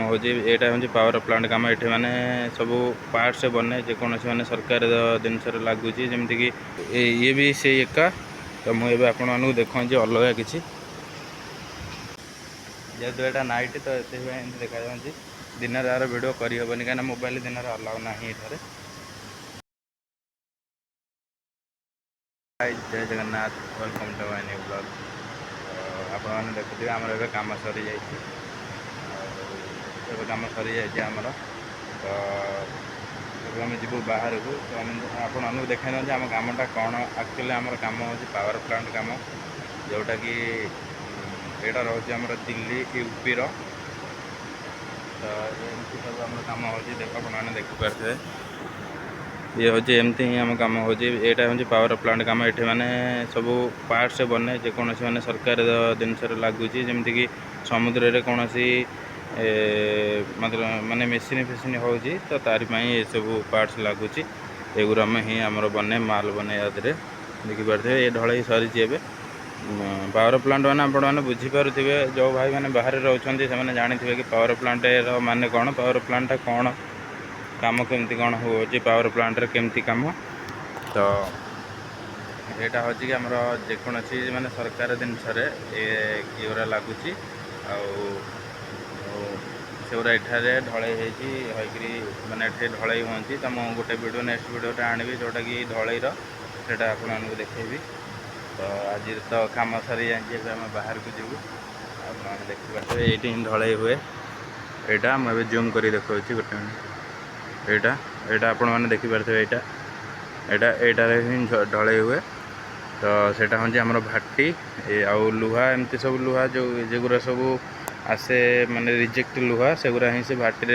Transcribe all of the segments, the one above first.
हो power plant कम ये मैंने सब पार्ट्स बने जेकोसी मैंने सरकार जिनस लगुच जमीक ये भी से एका तो मुझे आपण मानक देखा अलग किसी जेहेतु यहाँ नाइट तो ये देखा दिन यार भिड करहबनी कहीं मोबाइल दिन अलाउ ना ये जय Jagannath welcome to my new blog. आपण मैंने देखुए आमर ए कम सरी जा कम सरी जामर तो आम जीव बाहर को तो आपण मानक देखा आम कमटा कौन एक्चुअली आम कम हो पावर प्लांट कम जोटा कि यहाँ रोचे आम दिल्ली यूपी तो एमती सब आम कम हो आपने देखिपे ये हूँ एमती ही आम कम हो पावर प्लांट कम ये मैंने सब पार्ट्स बने जेकोसी मैंने सरकार जिनस लगुच जमीक समुद्र में कौन सी मतलब माने मेसीन फेसीन हो तो तारिपाई ये सब पार्ट्स लगुच एगुरा आम ही आमर बने माल बने यादे देखिपे ये ढल सरी पावर प्लांट मैंने आपण मैंने बुझीपे जो भाई मैंने बाहर रोचे से जानी कि पावर प्लांट मान कौन पावर प्लांट कौन काम केमती कौन हो पावर प्लांट रे केमती काम तो यहाँ हूँ कि आमर जेकोसी माने सरकार जिनस ये लगुच सेगुरा एठारे ढल माने ढल हमें तो मुझे गोटे वीडियो नेक्स्ट वीडियो आनबी जोटा कि ढलईर से आपको देखेबी तो आज तो कम सरी जाए आम बाहर को जीव आप देखिए ये ढलई हुए यहाँ मुझे जूम कर देखा गोटे यहाँ आपण मैंने देखिपे यहाँ हिं ढलई हुए तो सेटा हूँ आम भाटी आउ लुहा एमती सब लुहा जो जेगुरा सब आसे माने रिजेक्ट लुहा सेगुरा ही से भाटी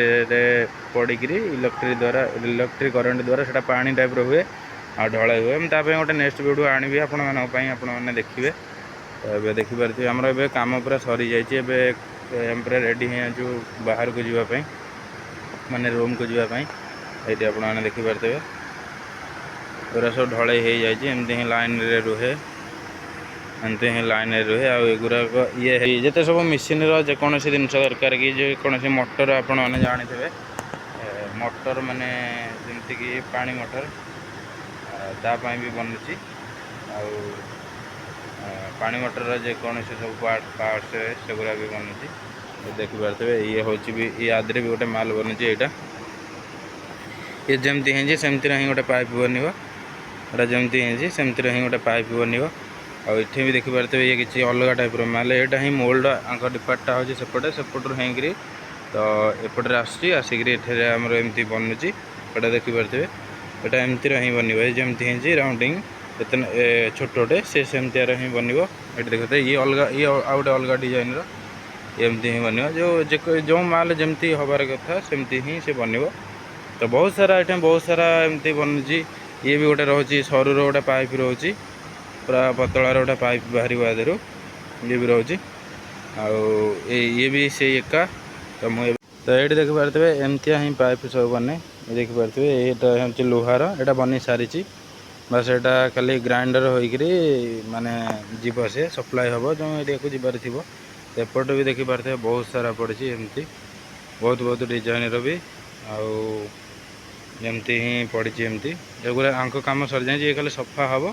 पड़ी इलेक्ट्रिक करंट द्वारा से पानी टाइप हुए आ ढलई हुए मुझे गोटे नेक्स्ट वीडियो आनबी आपने देखिए तो ये देखिपे आमर ए कम पूरा सरी जाए पूरा रेडी जो बाहर को जीवाई माने रूम को जीवाई ये आपने देखिपे पूरा सब ढलई हो जाए एमती ही लाइन रे रुहे एमती ही लाइन रे रुहे आगुराक ये जिते सब मेसीन जेकोसी जिन दरकार कि जेकोसी मोटर आपण मैंने जानी मोटर माने जमीक पानी मोटर तापाई भी बनूची पानी मोटर जेकोसी सब पार्ट्स सेगुरा भी बनूची देखिपे ये हूँ भी ये आदि भी गोटे माल बनुची यहाँ ये जमती है सेमती ही गोटे पाइप बनवा जमती है सेमती ही गोटे पाइप बनवा आठे भी देखिपे ये किसी अलग टाइप माल यहाँ ही मोल्ड आंक डिपार्टा हूँ सेपटे सेपटर होंगे तो एपटे आसिक आमर एमती बनूची यहाँ देखिपे यहाँ एमती ही बनवा जमती है राउंडिंग छोटे से सेमती ही बनव ये देखते ये अलग ये आउ गए अलग डिजाइन एमती ही बनवा जो माल जमती हबार कथा सेमती ही से बनव तो बहुत सारा ये बहुत सारा एमती बनूची ये भी गोटे रोचे सरूर गोटे पाइप रोचे पूरा पतलार गोटे पाइप बाहर आदि ये भी रोचे ये भी से एका तो मुझे तो ये देखिपे एमती ही पाइप सब बने देखिपे ये हूँ लुहार यहाँ बनी सारी बस यहाँ खाली ग्राइंडर होकर माने जीव से सप्लाई हम जो एरिया को जीवार थी एपट भी देखिपे बहुत सारा पड़ी एमती बहुत डिजाइन भी आमती ही पड़ी एमती एगुरा आंक कम सर जाए ये खाली सफा हम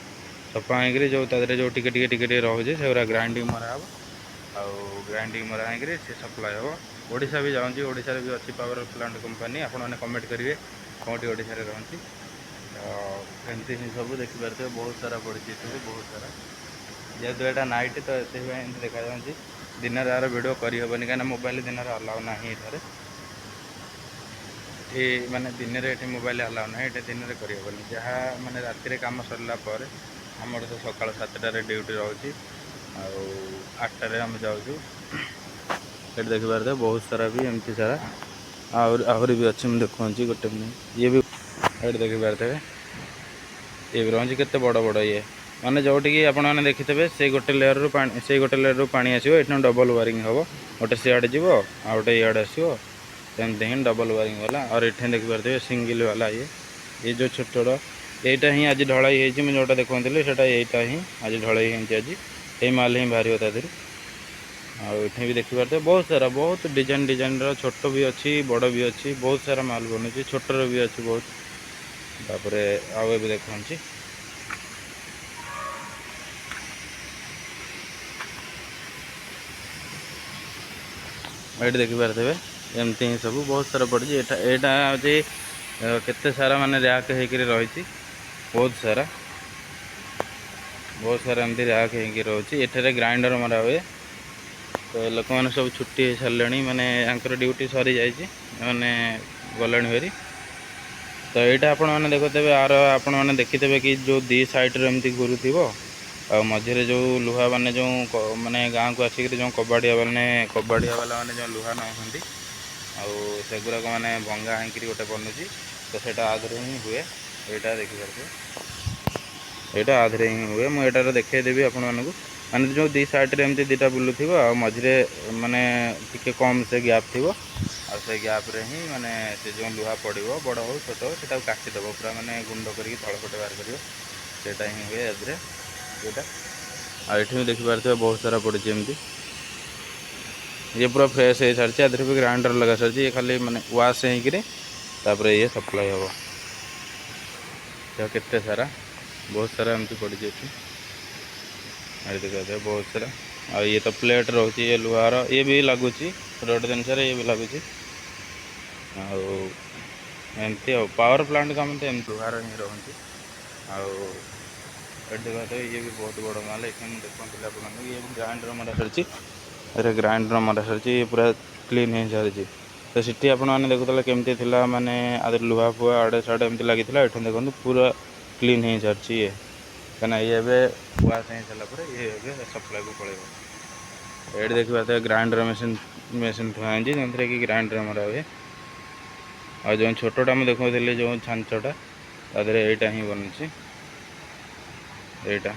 सफा हो जो जो टिके रोचे से ग्राइंडिंग मरा हम ग्राइंडिंग मरा हो सप्लाई हम ओडिशा भी जाऊँगी ओडिशा भी अच्छी पावर प्लांट कंपनी आपने कमेंट करेंगे कौटी ओडिशा रही एमती ही सब देखिपे बहुत सारा पड़ी बहुत सारा जेहेतु यहाँ नाइट तो ये देखा दिन यार भिड करहबनी कहीं मोबाइल दिन अलाउ ना ये माने दिन में मोबाइल अलाउ ना ये दिन में करहबनी जहाँ माने राति कम सरला आमर तो सका 7टार ड्यूटी रोचे आठटारे आम जाऊँ ये देखिपे बहुत सारा भी एमती सारा आहरी भी अच्छी देखा गोटे ये भी ये देखिपे ये भी रही के बड़ बड़ ये माने जोटिकी आपने देखिथे से गोटे लेयर रू पानी से गोटे लेयर रू पानी आसो ये डबल वायरिंग हम गोटे सियाड़े जीव आ गोटे इे आसो सेमती ही डबल वायरिंग वाला और ये देखिपे सिंगल वाला ये जो छोट छोट यहाँ ही आज ढलई हो जोटा देखते से यहाँ ही आज ढलई हो आज ये माल ही बाहर ता आठे भी देखिपारे बहुत सारा बहुत डिजाइन छोट भी अच्छी बड़ भी अच्छी बहुत सारा माल बनूँ छोटर भी अच्छी बहुत तापर आउ देखा ये देखिपारे एमती ही सब बहुत सारा पड़ी यहाँ केते सारा माने रैक होकर रही बहुत सारा एमती रैक होकर रही एठारे ग्राइंडर मरा हुए तो लोक मैंने सब छुट्टी हो सारे माने आंकर ड्यूटी सरी जाइए मैंने गले हेरी तो यहाँ आपण मैंने देखुते आर आपण मैंने देखिथे कि जो दी साइड्रे एमती घूरू आ मझे जो लुहा मैंने जो माने गाँव को आसिक जो कबाड़िया वाला मैंने जो लुहा नौकती आगुराक मैंने भंगा होकर गोटे बनूची तो सेटा आधे ही हुए यहाँ देखिपारे यहाँ आधे ही हुए मुझे देखईदेवी आपण मानक माने जो दी साइड्रे एमती दुटा बुलू थी आ मझे माने टिके कम से गैप थी आ से गैप्रे ही माने से जो लुहा पड़ो बड़ हो छोट हो से काटिदेव पूरा माने गुंड करके तलपटे बाहर करटा ही हुए एद्रे यहाँ आठ भी देखिपारे बहुत सारा पड़ी एमती ये पूरा फ्रेश हो सारी आधे भी ग्राइंडर लगा सारी ये खाली माने वाश होकर ये सप्लाई हम केते सारा बहुत सारा एमती पड़ी देखा बहुत सारा आ ये तो प्लेट रोचे ये लुहार ये भी लगुच रोड जिनस ये भी लगुच आमती पावर प्लांट काम तो एमती लुहार ही रोचे देखा ये भी बहुत बड़ माल ये देखते आप ये ग्राइंडर मरा सारी अरे ग्राइंडर मरा सारी ये पूरा क्लीन हो सारी तो सीटी आपने देखुला केमती थी माने आदि लुहा फुआ आड़े साड़े एमती लगी ये देखो पूरा क्लीन हो सारी ये कहीं ये वाश हो सारापर ये सप्लाई को पड़े ये देखिए ग्राइंडर मेसीन थुआ जो थे कि ग्राइंडर मरा हुए आ जो छोटा मुझे देखुली जो छांचटा तादे यहाँ ही बनूची यहाँ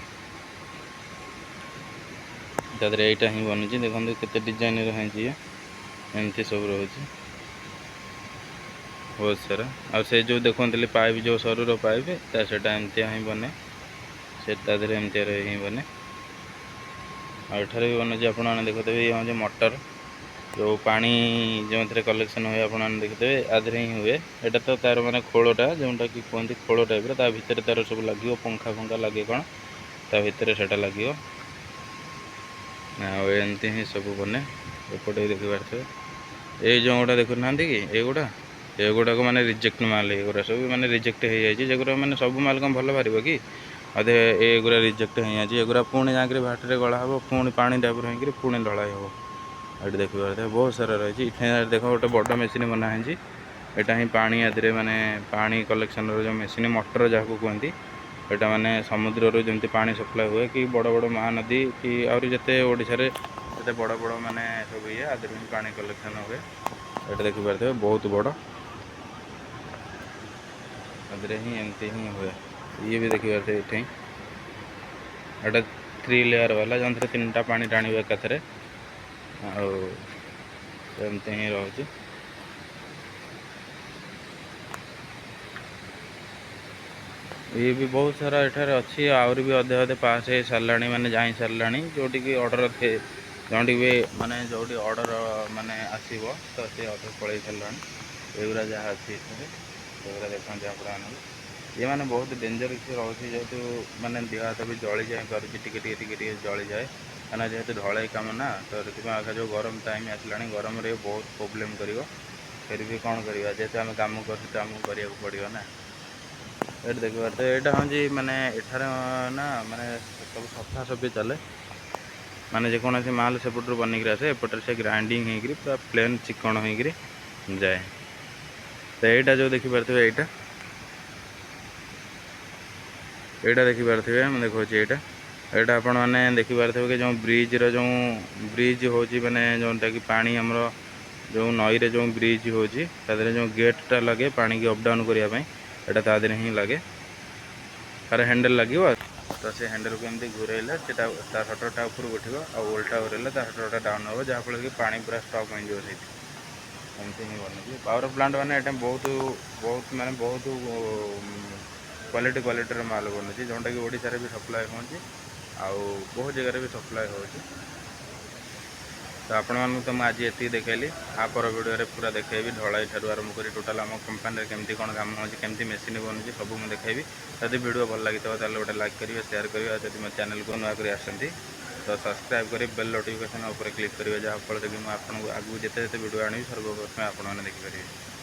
तादे यहाँ ही बनूची देखते केते डिजाइन रही एमती सब रोचे बहुत सारा आ से जो देखते पाइप जो सरूर पाइप सेटा एमती ही बने से तादे एमती ही बने आठारे भी बनूची आपने देखते ये हूँ मोटर जो पानी जो थे कलेक्शन हुए आपने देखते आधे ही हुए यहाँ तो तार माने खोलटा जोटा कि कहते खोल टाइप भितर तार सब लगे पंखा फंखा लगे कौन ता भितर से लगे एमती ही सब बने एपटे देखिपारे ये जो गोटा देखुना कि ये गुड़ाक मैंने रिजेक्ट माल ये सब मैंने रिजेक्ट हो जाए मैंने सब माल कौन भल बाहर कि अधे ये रिजेक्ट हो जाए पुणी जाकर भाटे गला हम पुणी पानी टाइप हो पुणी ढलाई हम ये देखिए बहुत सारा रही देख गोटे बड़ मेसीन बनाई यहाँ ही पानी आदि माने पानी कलेक्शन जो मेसीन मोटर जहाँ कहती यहाँ माने समुद्र जमी पानी सप्लाई हुए कि बड़ बड़ महानदी कि आहरी जिते ओडिशा रे जिते बड़ बड़ माने सब ये आदि पानी कलेक्शन हुए यहाँ देखिपारे बहुत बड़ आदि ही एमती ही हुए ये भी देखिपारे ये यहाँ 3 लेयर वाला जो थे 3टा पानी टाणी एकाथरे आमती ही रोचे ये भी बहुत सारा एठार अच्छी आहरी भी अधे अधे पास हो सारा माने जा सारा जोटी की ऑर्डर थे जोटी भी माने जोटी ऑर्डर माने आसो तो सी अधे पलि सारा युरा जहाँ अच्छी ये देखते आप ये मैंने बहुत डेंजरस रोचे जेहतु मैंने देह हाथ भी जली जाए पारे जली जाए कहीं जेहतु ढलाई कम ना तो आगे जो गरम टाइम आसला गरम रे बहुत प्रोब्लेम कर फिर भी कौन करवा जेहतु आम कम कर पड़ो ना ये देखिए यहाँ हूँ माने एठार ना माने सब सफा सफी चले माने जेकोसी माल सेपटू बनिक आसे एपटे से ग्राइंडिंग होकर पूरा प्लेन चिकन होकर जाए तो यहाँ जो देखिपारे यहाँ देखिपारे मैं देखा यहाँ आपण मैंने देखिपारे कि जो ब्रिज जो ब्रिज हो माने जोटा कि पानी आमर जो नई रे जो ब्रिज हो जो गेटा लगे पानी की अपडाउन करने यहाँ तादे ही लगे तार हैंडल लगे तो से हैंडल को एमती घूरेला सटरटा ऊपर उठो आ उल्टा घूरेला सटरटा डाउन हम जहाँफल कि पानी पूरा स्टॉक हो एमती ही बनी पावर प्लांट मैंने ये बहुत बहुत माने बहुत क्वालिटी माल बनूँ जोटा कि ओडिशा रे भी सप्लाई होची आउ बहुत जगह भी सप्लाई हो तो आपको तो मुझे आज ये देखली आ पर वीडियो पूरा देखी ढलाई ठार आरंभ कर टोटाल आम कंपानी केमती कौन काम हो केमती मेसीन बनूँ सब मुझे देखी जब वीडियो भल लगी तो गोटे लाइक करेंगे शेयर करेंगे जब मो चैनल को नुआ कर आसती तो सब्सक्राइब कर बेल नोटिफिकेशन उपर क्लिक करेंगे जहाँफल कि मुझे आपको आगू जिते वीडियो आनी सर्वप्रथमें आपने देखिपारे।